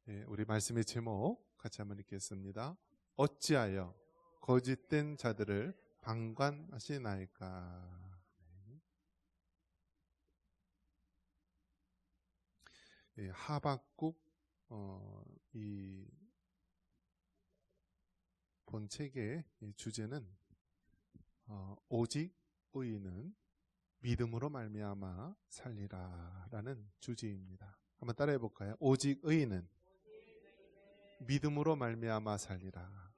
우리 말씀의 제목 같이 한번 읽겠습니다. 어찌하여 거짓된 자들을 방관하시나이까. 하박국 이 본책의 주제는 오직 의인은 믿음으로 말미암아 살리라라는 주제입니다. 한번 따라해 볼까요? 오직 의인은 믿음으로 말미암아 살리라.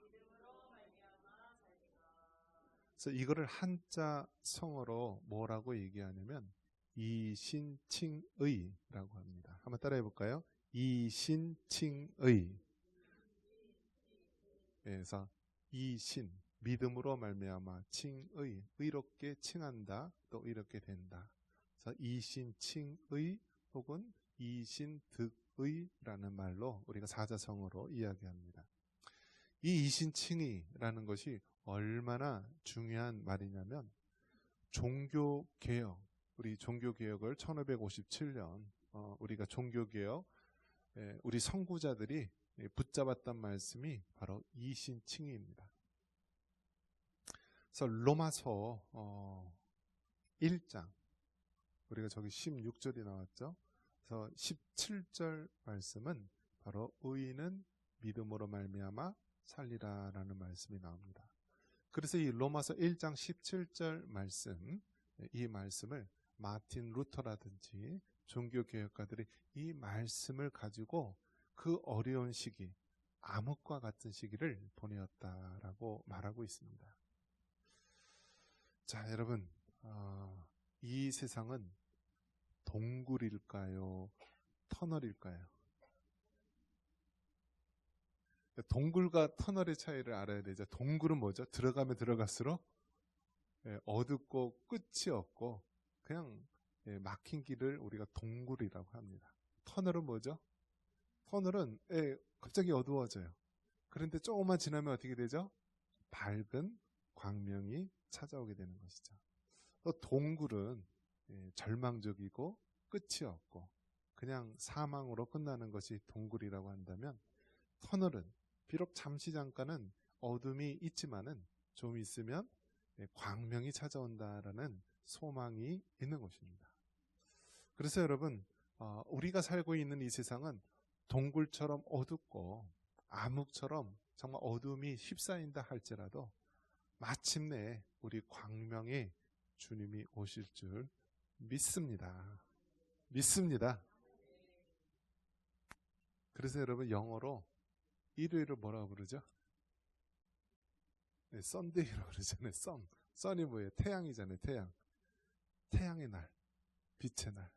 그래서 이거를 한자 성어로 뭐라고 얘기하냐면 이신칭의라고 합니다. 한번 따라해 볼까요? 이신칭의. 그래서 이신, 믿음으로 말미암아, 칭의, 의롭게 칭한다, 또 의롭게 된다. 그래서 이신칭의 혹은 이신득의라는 말로 우리가 사자성어로 이야기합니다. 이 이신칭의라는 것이 얼마나 중요한 말이냐면 종교개혁, 우리 종교개혁을 1557년 우리가 종교개혁 우리 선구자들이 붙잡았던 말씀이 바로 이신칭의입니다. 그래서 로마서 1장 우리가 저기 16절이 나왔죠. 그래서 17절 말씀은 바로 의인은 믿음으로 말미암아 살리라라는 말씀이 나옵니다. 그래서 이 로마서 1장 17절 말씀, 이 말씀을 마틴 루터라든지 종교개혁가들이 이 말씀을 가지고 그 어려운 시기, 암흑과 같은 시기를 보내었다라고 말하고 있습니다. 자, 여러분, 이 세상은 동굴일까요? 터널일까요? 동굴과 터널의 차이를 알아야 되죠. 동굴은 뭐죠? 들어가면 들어갈수록 어둡고 끝이 없고 그냥 막힌 길을 우리가 동굴이라고 합니다. 터널은 뭐죠? 터널은 갑자기 어두워져요. 그런데 조금만 지나면 어떻게 되죠? 밝은 광명이 찾아오게 되는 것이죠. 또 동굴은 절망적이고 끝이 없고 그냥 사망으로 끝나는 것이 동굴이라고 한다면, 터널은 비록 잠시 잠깐은 어둠이 있지만은 좀 있으면 광명이 찾아온다라는 소망이 있는 것입니다. 그래서 여러분, 우리가 살고 있는 이 세상은 동굴처럼 어둡고 암흑처럼 정말 어둠이 휩싸인다 할지라도 마침내 우리 광명의 주님이 오실 줄 믿습니다. 믿습니다. 그래서 여러분, 영어로 일요일을 뭐라고 부르죠? 썬데이라고 그러잖아요. 선이 뭐예요? 태양이잖아요. 태양의 날, 빛의 날.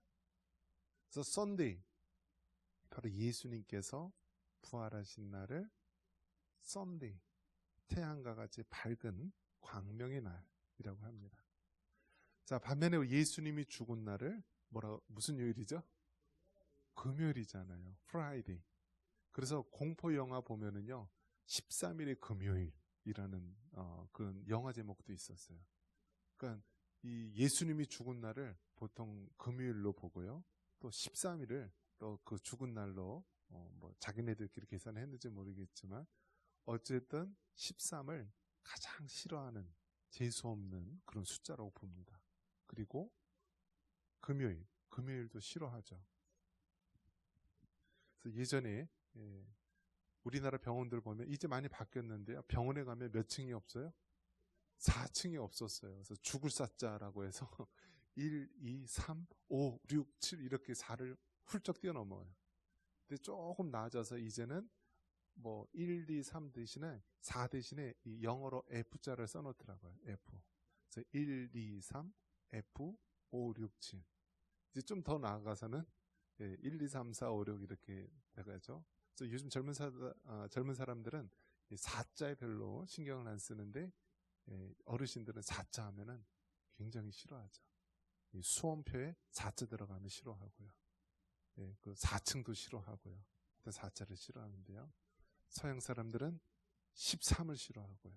그래서 썬데이, 바로 예수님께서 부활하신 날을 썬데이, 태양과 같이 밝은 광명의 날이라고 합니다. 자, 반면에 예수님이 죽은 날을 무슨 요일이죠? 금요일이잖아요. 프라이데이. 그래서 공포 영화 보면은요, 13일의 금요일이라는 그런 영화 제목도 있었어요. 그러니까 이 예수님이 죽은 날을 보통 금요일로 보고요, 또 13일을 또 그 죽은 날로 뭐 자기네들끼리 계산했는지 모르겠지만 어쨌든 13을 가장 싫어하는, 재수 없는 그런 숫자라고 봅니다. 그리고 금요일도 싫어하죠. 그래서 예전에 우리나라 병원들 보면 이제 많이 바뀌었는데요, 병원에 가면 몇 층이 없어요? 4층이 없었어요. 그래서 죽을 사자라고 해서 1, 2, 3, 5, 6, 7 이렇게 4를 훌쩍 뛰어넘어요. 근데 조금 나아져서 이제는 뭐 1, 2, 3 대신에 4 대신에 이 영어로 F자를 써놓더라고요. F. 그래서 1, 2, 3, F, 5, 6, 7. 이제 좀 더 나아가서는 1, 2, 3, 4, 5, 6 이렇게 나가죠. 그래서 요즘 젊은 사람들은 4자에 별로 신경을 안 쓰는데 어르신들은 4자 하면은 굉장히 싫어하죠. 수험표에 4자 들어가면 싫어하고요. 그 4층도 싫어하고요. 4자를 싫어하는데요. 서양 사람들은 13을 싫어하고요.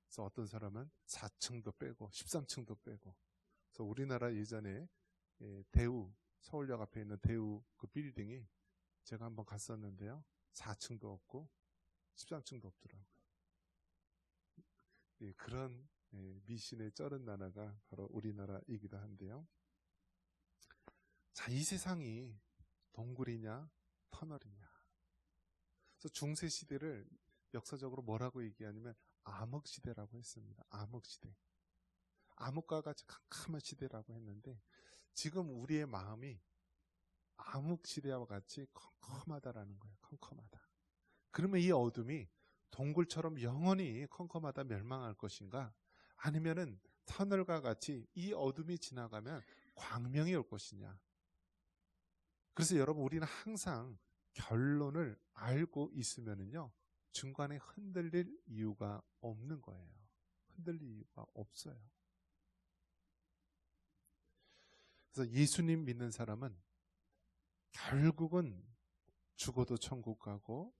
그래서 어떤 사람은 4층도 빼고 13층도 빼고. 그래서 우리나라 예전에 대우, 서울역 앞에 있는 대우 그 빌딩이 제가 한번 갔었는데요, 4층도 없고 13층도 없더라고요. 예, 그런 미신의 쩔은 나라가 바로 우리나라이기도 한데요. 자, 이 세상이 동굴이냐 터널이냐. 그래서 중세 시대를 역사적으로 뭐라고 얘기하냐면 암흑 시대라고 했습니다. 암흑 시대. 암흑과 같이 캄캄한 시대라고 했는데 지금 우리의 마음이 암흑 시대와 같이 컴컴하다라는 거예요. 컴컴하다. 그러면 이 어둠이 동굴처럼 영원히 컴컴하다 멸망할 것인가? 아니면은 터널과 같이 이 어둠이 지나가면 광명이 올 것이냐? 그래서 여러분 우리는 항상 결론을 알고 있으면은요 중간에 흔들릴 이유가 없는 거예요. 흔들릴 이유가 없어요. 그래서 예수님 믿는 사람은 결국은 죽어도 천국 가고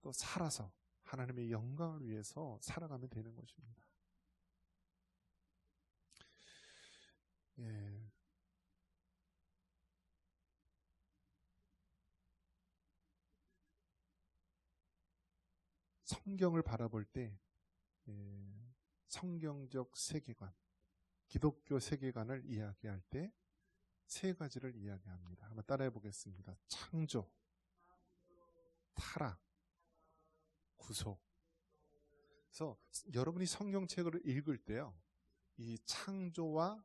또 살아서 하나님의 영광을 위해서 살아가면 되는 것입니다. 예. 성경을 바라볼 때 성경적 세계관, 기독교 세계관을 이야기할 때 세 가지를 이야기합니다. 한번 따라해 보겠습니다. 창조, 타락, 구속. 그래서 여러분이 성경책을 읽을 때요, 이 창조와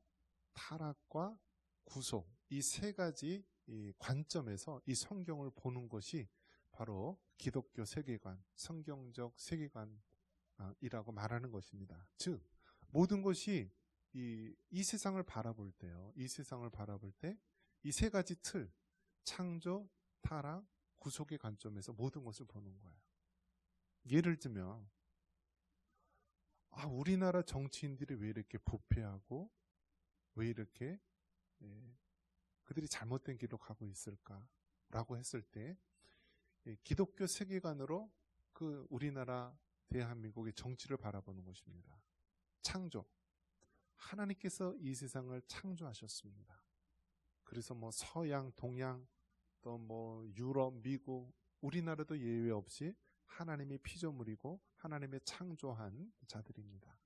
타락과 구속, 이 세 가지 이 관점에서 이 성경을 보는 것이 바로 기독교 세계관, 성경적 세계관이라고 말하는 것입니다. 즉 모든 것이 이 세상을 바라볼 때요, 이 세상을 바라볼 때 이 세 가지 틀, 창조, 타락, 구속의 관점에서 모든 것을 보는 거예요. 예를 들면 우리나라 정치인들이 왜 이렇게 부패하고 왜 이렇게 그들이 잘못된 길로 가고 있을까라고 했을 때 기독교 세계관으로 그 우리나라 대한민국의 정치를 바라보는 것입니다. 창조. 하나님께서 이 세상을 창조하셨습니다. 그래서 뭐 서양, 동양, 또 뭐 유럽, 미국, 우리나라도 예외 없이 하나님의 피조물이고 하나님의 창조한 자들입니다.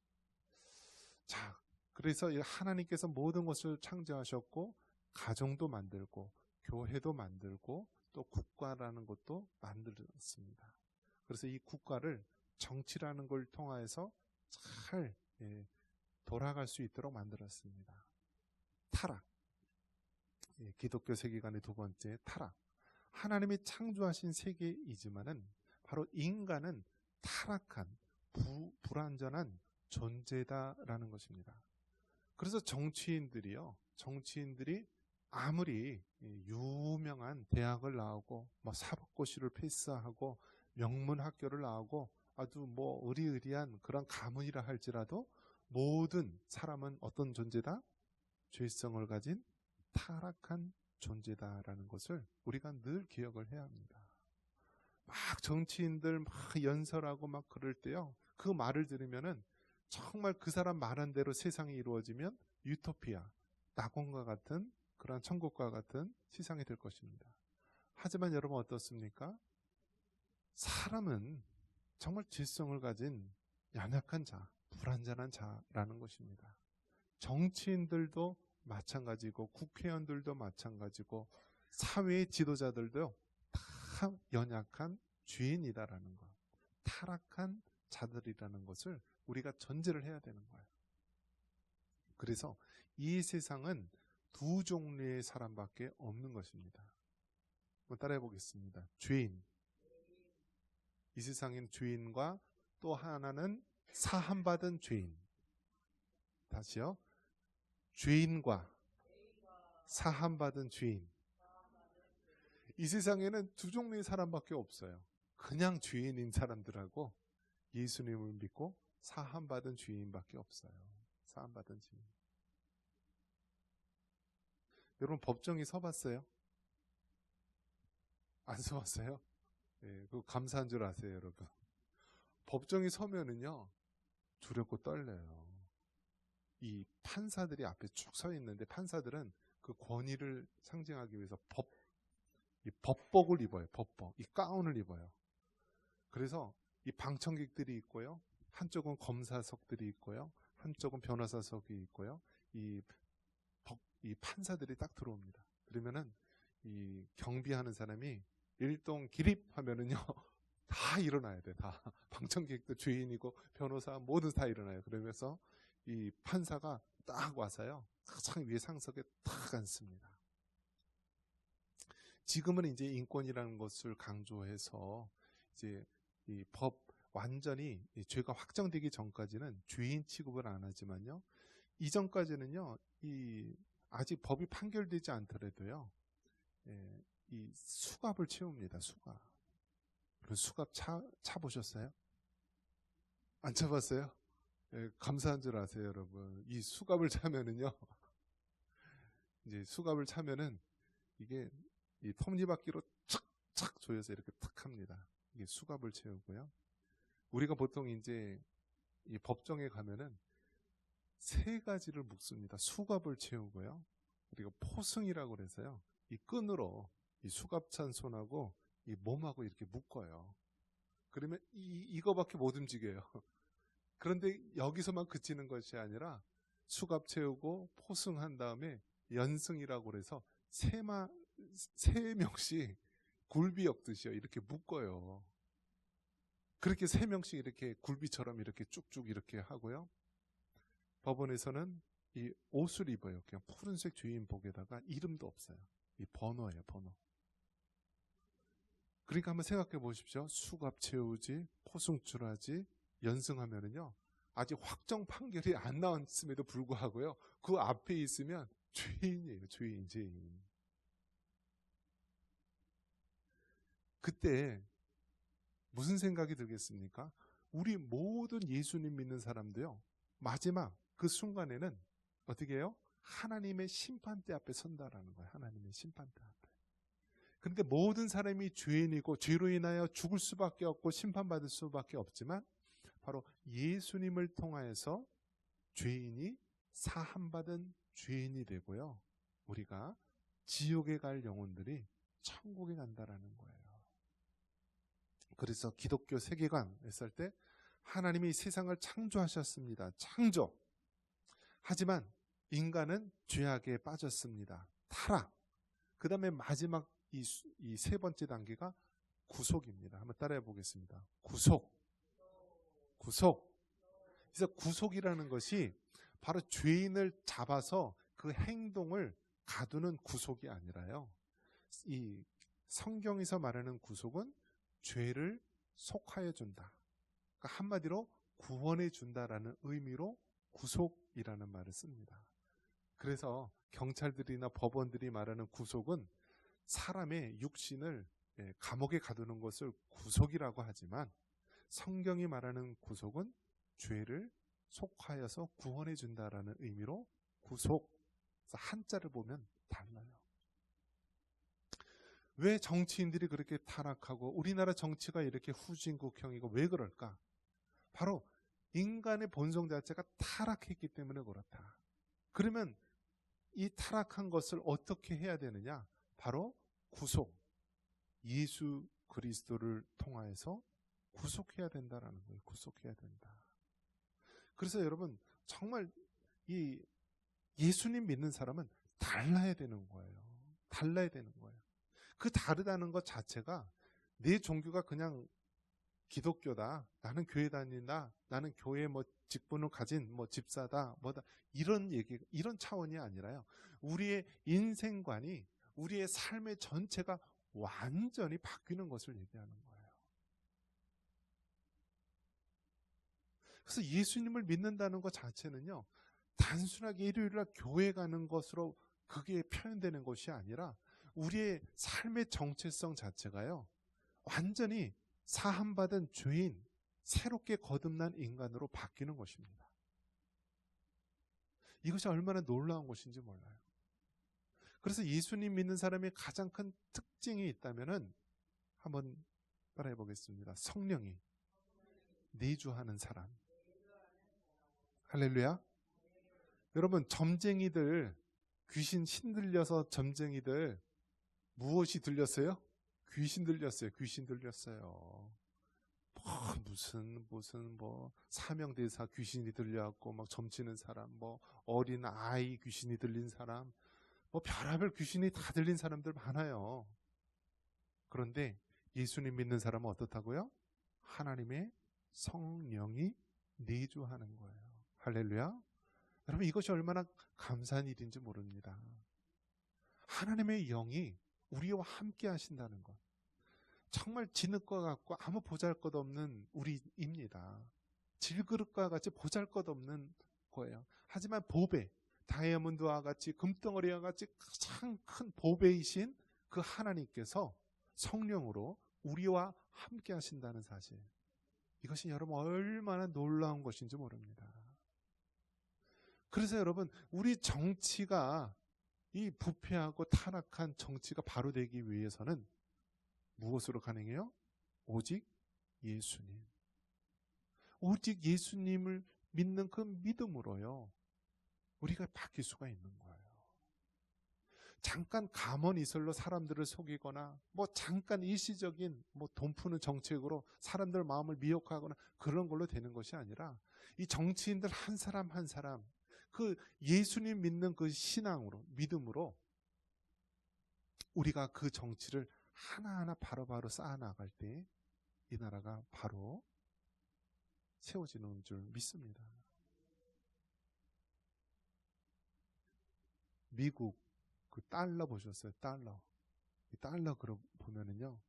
자, 그래서 하나님께서 모든 것을 창조하셨고 가정도 만들고 교회도 만들고 또 국가라는 것도 만들었습니다. 그래서 이 국가를 정치라는 걸 통해서 잘 돌아갈 수 있도록 만들었습니다. 타락. 기독교 세계관의 두 번째 타락. 하나님이 창조하신 세계이지만은 바로 인간은 타락한 불완전한 존재다라는 것입니다. 그래서 정치인들이 아무리 유명한 대학을 나오고 사법고시를 패스하고 명문 학교를 나오고 아주 의리의리한 그런 가문이라 할지라도 모든 사람은 어떤 존재다? 죄성을 가진 타락한 존재다라는 것을 우리가 늘 기억을 해야 합니다. 막 정치인들 막 연설하고 막 그럴 때요, 그 말을 들으면은 정말 그 사람 말한 대로 세상이 이루어지면 유토피아, 낙원과 같은 그런 천국과 같은 세상이 될 것입니다. 하지만 여러분 어떻습니까? 사람은 정말 질성을 가진 연약한 자, 불완전한 자라는 것입니다. 정치인들도 마찬가지고 국회의원들도 마찬가지고 사회의 지도자들도 다 연약한 죄인이다라는 것, 타락한 자들이라는 것을 우리가 전제를 해야 되는 거예요. 그래서 이 세상은 두 종류의 사람밖에 없는 것입니다. 한번 따라해 보겠습니다. 죄인. 이 세상엔 죄인과 또 하나는 사함받은 죄인. 다시요. 죄인과 사함받은 죄인. 이 세상에는 두 종류의 사람밖에 없어요. 그냥 죄인인 사람들하고 예수님을 믿고 사함받은 죄인밖에 없어요. 사함받은 죄인. 여러분 법정에 서봤어요? 안 서봤어요? 그거 감사한 줄 아세요, 여러분? 법정에 서면은요, 두렵고 떨려요. 이 판사들이 앞에 쭉 서 있는데 판사들은 그 권위를 상징하기 위해서 법복을 입어요. 법복. 이 가운을 입어요. 그래서 이 방청객들이 있고요. 한쪽은 검사석들이 있고요. 한쪽은 변호사석이 있고요. 이 판사들이 딱 들어옵니다. 그러면은 이 경비하는 사람이 일동 기립하면은요 다 일어나야 돼. 다 방청객도 주인이고 변호사 모두 다 일어나요. 그러면서 이 판사가 딱 와서요 가장 위에 상석에 딱 앉습니다. 지금은 이제 인권이라는 것을 강조해서 이제 이 법 완전히 이 죄가 확정되기 전까지는 죄인 취급을 안 하지만요. 이전까지는요, 아직 법이 판결되지 않더라도요, 이 수갑을 채웁니다. 수갑. 그 수갑 차 보셨어요? 안 차봤어요? 감사한 줄 아세요, 여러분. 이 수갑을 차면은요, 이제 수갑을 차면은 이게 이 톱니바퀴로 착착 조여서 이렇게 탁 합니다. 이게 수갑을 채우고요. 우리가 보통 이제 이 법정에 가면은 세 가지를 묶습니다. 수갑을 채우고요. 그리고 포승이라고 그래서요. 이 끈으로 이 수갑 찬 손하고 이 몸하고 이렇게 묶어요. 그러면 이거밖에 못 움직여요. 그런데 여기서만 그치는 것이 아니라 수갑 채우고 포승한 다음에 연승이라고 그래서 세 명씩 굴비 엮듯이요. 이렇게 묶어요. 그렇게 세 명씩 이렇게 굴비처럼 이렇게 쭉쭉 이렇게 하고요. 법원에서는 이 옷을 입어요. 그냥 푸른색 주인복에다가 이름도 없어요. 이 번호예요, 번호. 그러니까 한번 생각해 보십시오. 수갑 채우지, 포승출하지, 연승하면은요. 아직 확정 판결이 안 나왔음에도 불구하고요. 그 앞에 있으면 죄인이에요, 죄인. 그때 무슨 생각이 들겠습니까? 우리 모든 예수님 믿는 사람도요. 마지막 그 순간에는 어떻게 해요? 하나님의 심판대 앞에 선다라는 거예요. 하나님의 심판대 앞에. 그런데 모든 사람이 죄인이고 죄로 인하여 죽을 수밖에 없고 심판받을 수밖에 없지만 바로 예수님을 통하여서 죄인이 사함받은 죄인이 되고요. 우리가 지옥에 갈 영혼들이 천국에 간다라는 거예요. 그래서 기독교 세계관 했을 때 하나님이 세상을 창조하셨습니다. 창조. 하지만 인간은 죄악에 빠졌습니다. 타락. 그 다음에 마지막 이 세 번째 단계가 구속입니다. 한번 따라해 보겠습니다. 구속. 그래서 구속이라는 것이 바로 죄인을 잡아서 그 행동을 가두는 구속이 아니라요. 이 성경에서 말하는 구속은 죄를 속하여 준다. 그러니까 한마디로 구원해 준다라는 의미로 구속이라는 말을 씁니다. 그래서 경찰들이나 법원들이 말하는 구속은 사람의 육신을 감옥에 가두는 것을 구속이라고 하지만 성경이 말하는 구속은 죄를 속하여서 구원해 준다라는 의미로 구속. 한자를 보면 달라요. 왜 정치인들이 그렇게 타락하고 우리나라 정치가 이렇게 후진국형이고 왜 그럴까? 바로 인간의 본성 자체가 타락했기 때문에 그렇다. 그러면 이 타락한 것을 어떻게 해야 되느냐? 바로 구속. 예수 그리스도를 통하여서 구속해야 된다라는 거예요. 구속해야 된다. 그래서 여러분 정말 이 예수님 믿는 사람은 달라야 되는 거예요. 달라야 되는 거예요. 그 다르다는 것 자체가 내 종교가 그냥 기독교다. 나는 교회 다닌다. 나는 교회 직분을 가진 집사다. 뭐다. 이런 얘기, 이런 차원이 아니라요. 우리의 인생관이 우리의 삶의 전체가 완전히 바뀌는 것을 얘기하는 거예요. 그래서 예수님을 믿는다는 것 자체는요. 단순하게 일요일날 교회 가는 것으로 그게 표현되는 것이 아니라 우리의 삶의 정체성 자체가요. 완전히 사함받은 죄인, 새롭게 거듭난 인간으로 바뀌는 것입니다. 이것이 얼마나 놀라운 것인지 몰라요. 그래서 예수님 믿는 사람의 가장 큰 특징이 있다면은 한번 따라해 보겠습니다. 성령이 내주하는 사람. 할렐루야. 여러분 점쟁이들 귀신 신들려서 점쟁이들 무엇이 들렸어요? 귀신 들렸어요. 귀신 들렸어요. 무슨 뭐 사명대사 귀신이 들려갖고 막 점치는 사람, 뭐 어린 아이 귀신이 들린 사람, 뭐 별의별 귀신이 다 들린 사람들 많아요. 그런데 예수님 믿는 사람은 어떻다고요? 하나님의 성령이 내주하는 거예요. 할렐루야. 여러분, 이것이 얼마나 감사한 일인지 모릅니다. 하나님의 영이 우리와 함께 하신다는 것. 정말 진흙과 같고 아무 보잘것없는 우리입니다. 질그릇과 같이 보잘것없는 거예요. 하지만 보배, 다이아몬드와 같이 금덩어리와 같이 가장 큰 보배이신 그 하나님께서 성령으로 우리와 함께 하신다는 사실. 이것이 여러분 얼마나 놀라운 것인지 모릅니다. 그래서 여러분, 우리 정치가, 이 부패하고 타락한 정치가 바로 되기 위해서는 무엇으로 가능해요? 오직 예수님. 오직 예수님을 믿는 그 믿음으로요, 우리가 바뀔 수가 있는 거예요. 잠깐 감언이설로 사람들을 속이거나 뭐 잠깐 일시적인 뭐 돈 푸는 정책으로 사람들 마음을 미혹하거나 그런 걸로 되는 것이 아니라, 이 정치인들 한 사람 한 사람 그 예수님 믿는 그 신앙으로, 믿음으로 우리가 그 정치를 하나하나 바로바로 쌓아나갈 때 이 나라가 바로 세워지는 줄 믿습니다. 미국 그 달러 보셨어요? 달러. 이 달러 그럼 보면은요,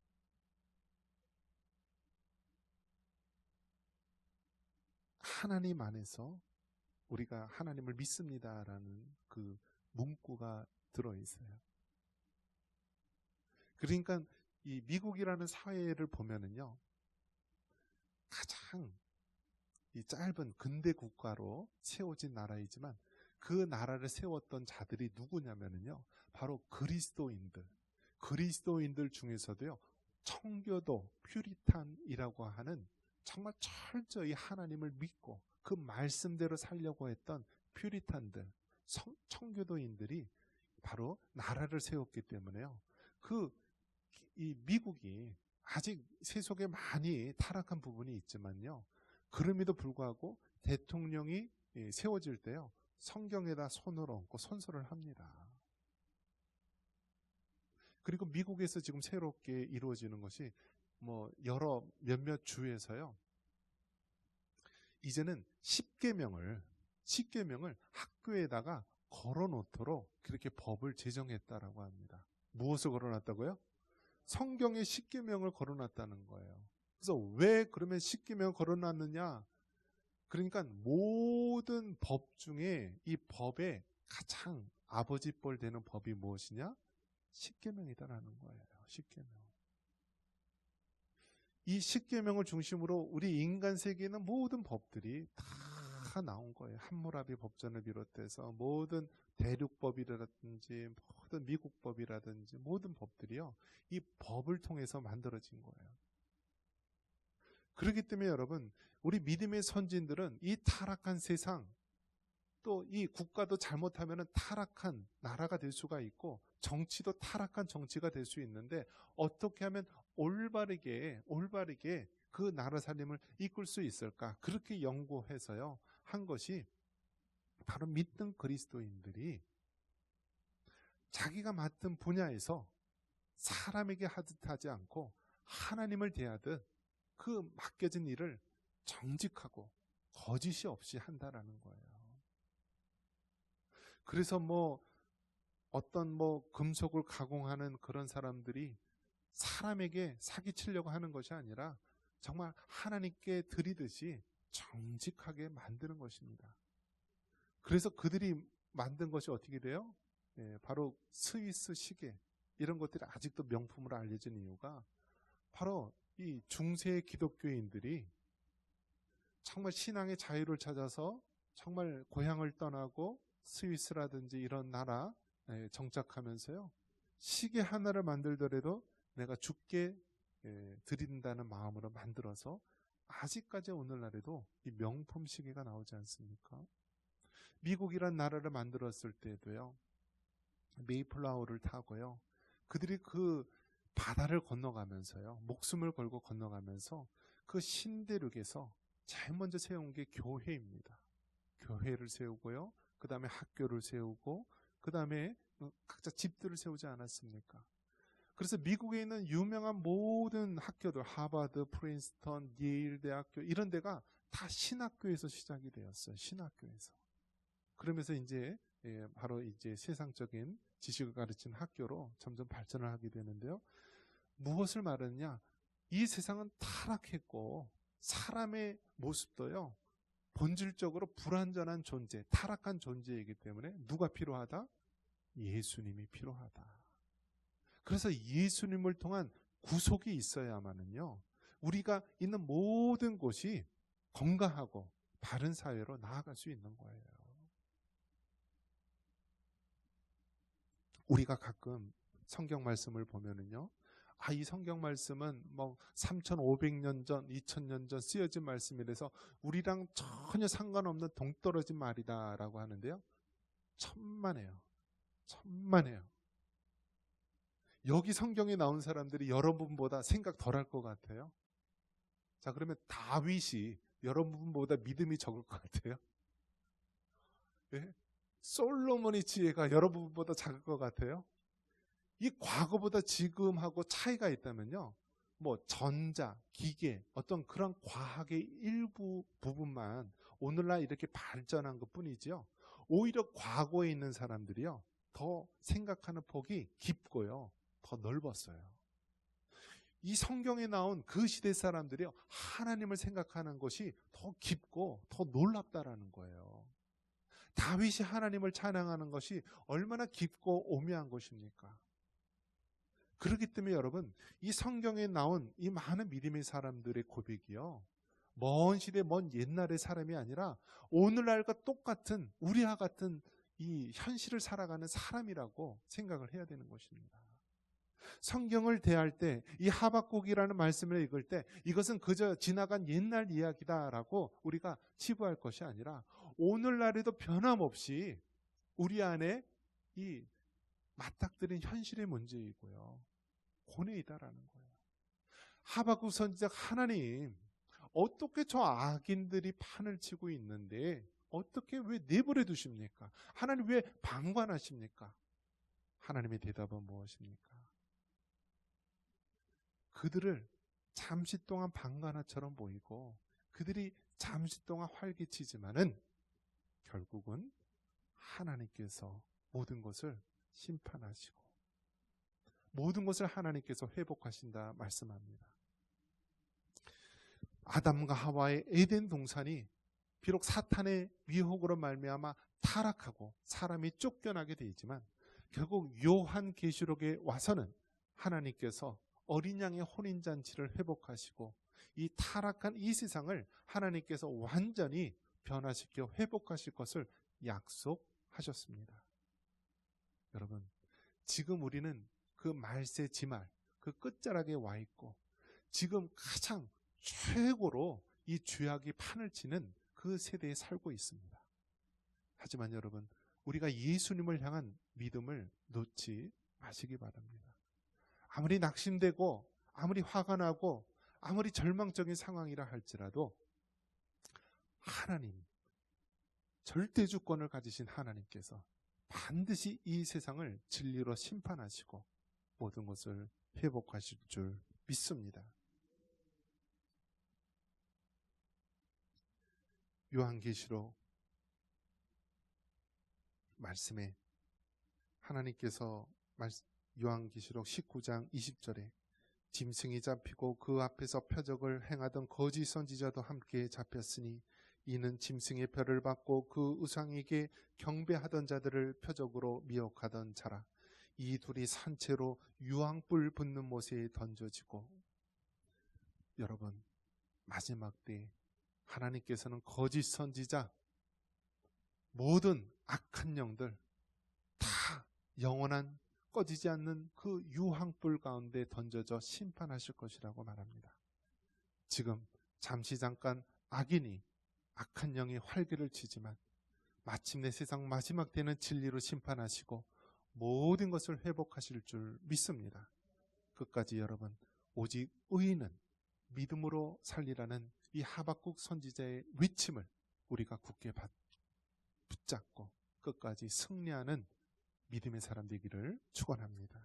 하나님 안에서 우리가 하나님을 믿습니다라는 그 문구가 들어있어요. 그러니까 이 미국이라는 사회를 보면은요, 가장 이 짧은 근대 국가로 세워진 나라이지만 그 나라를 세웠던 자들이 누구냐면은요, 바로 그리스도인들 중에서도요, 청교도, 퓨리탄이라고 하는 정말 철저히 하나님을 믿고 그 말씀대로 살려고 했던 퓨리탄들, 청교도인들이 바로 나라를 세웠기 때문에요, 이 미국이 아직 세속에 많이 타락한 부분이 있지만요, 그럼에도 불구하고 대통령이 세워질 때요, 성경에다 손을 얹고 선서를 합니다. 그리고 미국에서 지금 새롭게 이루어지는 것이 뭐 몇몇 주에서요, 이제는 10계명을 학교에다가 걸어놓도록 그렇게 법을 제정했다라고 합니다. 무엇을 걸어놨다고요? 성경의 10계명을 걸어놨다는 거예요. 그래서 왜 그러면 10계명을 걸어놨느냐? 그러니까 모든 법 중에 이 법의 가장 아버지 뻘 되는 법이 무엇이냐? 10계명이다라는 거예요. 10계명. 이 10계명을 중심으로 우리 인간 세계에는 모든 법들이 다 나온 거예요. 함무라비 법전을 비롯해서 모든 대륙법이라든지 모든 미국법이라든지 모든 법들이요, 이 법을 통해서 만들어진 거예요. 그렇기 때문에 여러분, 우리 믿음의 선진들은 이 타락한 세상, 또 이 국가도 잘못하면 타락한 나라가 될 수가 있고, 정치도 타락한 정치가 될 수 있는데, 어떻게 하면 올바르게 그 나라 살림을 이끌 수 있을까? 그렇게 연구해서요, 한 것이 바로 믿는 그리스도인들이 자기가 맡은 분야에서 사람에게 하듯 하지 않고 하나님을 대하듯 그 맡겨진 일을 정직하고 거짓이 없이 한다라는 거예요. 그래서 어떤 금속을 가공하는 그런 사람들이 사람에게 사기치려고 하는 것이 아니라 정말 하나님께 드리듯이 정직하게 만드는 것입니다. 그래서 그들이 만든 것이 어떻게 돼요? 바로 스위스 시계, 이런 것들이 아직도 명품으로 알려진 이유가 바로 이 중세 기독교인들이 정말 신앙의 자유를 찾아서 정말 고향을 떠나고 스위스라든지 이런 나라 정착하면서요, 시계 하나를 만들더라도 내가 주께 드린다는 마음으로 만들어서 아직까지 오늘날에도 이 명품 시계가 나오지 않습니까? 미국이란 나라를 만들었을 때도요, 메이플라워를 타고요, 그들이 그 바다를 건너가면서요, 목숨을 걸고 건너가면서 그 신대륙에서 제일 먼저 세운 게 교회입니다. 교회를 세우고요. 그 다음에 학교를 세우고 그 다음에 각자 집들을 세우지 않았습니까? 그래서 미국에 있는 유명한 모든 학교들, 하버드, 프린스턴, 예일 대학교 이런 데가 다 신학교에서 시작이 되었어요. 신학교에서. 그러면서 이제 바로 이제 세상적인 지식을 가르치는 학교로 점점 발전을 하게 되는데요. 무엇을 말하느냐? 이 세상은 타락했고 사람의 모습도요. 본질적으로 불완전한 존재, 타락한 존재이기 때문에 누가 필요하다? 예수님이 필요하다. 그래서 예수님을 통한 구속이 있어야만은요. 우리가 있는 모든 곳이 건강하고 바른 사회로 나아갈 수 있는 거예요. 우리가 가끔 성경 말씀을 보면은요. 이 성경 말씀은 뭐 3,500년 전, 2,000년 전 쓰여진 말씀이라서 우리랑 전혀 상관없는 동떨어진 말이다라고 하는데요. 천만에요. 천만에요. 여기 성경에 나온 사람들이 여러분보다 생각 덜 할 것 같아요. 자, 그러면 다윗이 여러분보다 믿음이 적을 것 같아요. 예? 솔로몬의 지혜가 여러분보다 작을 것 같아요. 이 과거보다 지금하고 차이가 있다면요. 뭐 전자, 기계, 어떤 그런 과학의 일부 부분만 오늘날 이렇게 발전한 것뿐이지요. 오히려 과거에 있는 사람들이요. 더 생각하는 폭이 깊고요. 더 넓었어요. 이 성경에 나온 그 시대 사람들이요. 하나님을 생각하는 것이 더 깊고 더 놀랍다라는 거예요. 다윗이 하나님을 찬양하는 것이 얼마나 깊고 오묘한 것입니까? 그렇기 때문에 여러분, 이 성경에 나온 이 많은 믿음의 사람들의 고백이요. 먼 시대, 먼 옛날의 사람이 아니라 오늘날과 똑같은 우리와 같은 이 현실을 살아가는 사람이라고 생각을 해야 되는 것입니다. 성경을 대할 때 이 하박국이라는 말씀을 읽을 때 이것은 그저 지나간 옛날 이야기다라고 우리가 치부할 것이 아니라 오늘날에도 변함없이 우리 안에 이 맞닥뜨린 현실의 문제이고요. 고뇌이다라는 거예요. 하박국 선지자 하나님 어떻게 저 악인들이 판을 치고 있는데 어떻게 왜 내버려 두십니까? 하나님 왜 방관하십니까? 하나님의 대답은 무엇입니까? 그들을 잠시 동안 방관하처럼 보이고 그들이 잠시 동안 활기치지만은 결국은 하나님께서 모든 것을 심판하시고 모든 것을 하나님께서 회복하신다 말씀합니다. 아담과 하와의 에덴 동산이 비록 사탄의 미혹으로 말미암아 타락하고 사람이 쫓겨나게 되지만 결국 요한계시록에 와서는 하나님께서 어린 양의 혼인잔치를 회복하시고 이 타락한 이 세상을 하나님께서 완전히 변화시켜 회복하실 것을 약속하셨습니다. 여러분, 지금 우리는 그 말세 지말, 그 끝자락에 와 있고 지금 가장 최고로 이 죄악이 판을 치는 그 세대에 살고 있습니다. 하지만 여러분, 우리가 예수님을 향한 믿음을 놓지 마시기 바랍니다. 아무리 낙심되고 아무리 화가 나고 아무리 절망적인 상황이라 할지라도 하나님, 절대주권을 가지신 하나님께서 반드시 이 세상을 진리로 심판하시고 모든 것을 회복하실 줄 믿습니다. 요한계시록 말씀에 하나님께서 요한계시록 19장 20절에 짐승이 잡히고 그 앞에서 표적을 행하던 거짓 선지자도 함께 잡혔으니 이는 짐승의 표를 받고 그 우상에게 경배하던 자들을 표적으로 미혹하던 자라. 이 둘이 산채로 유황불 붙는 못에 던져지고. 여러분, 마지막 때 하나님께서는 거짓 선지자, 모든 악한 영들 다 영원한 꺼지지 않는 그 유황불 가운데 던져져 심판하실 것이라고 말합니다. 지금 잠시 잠깐 악인이 악한 영이 활개를 치지만 마침내 세상 마지막 때는 진리로 심판하시고 모든 것을 회복하실 줄 믿습니다. 끝까지 여러분, 오직 의인은 믿음으로 살리라는 이 하박국 선지자의 외침을 우리가 굳게 붙잡고 끝까지 승리하는 믿음의 사람 되기를 축원합니다.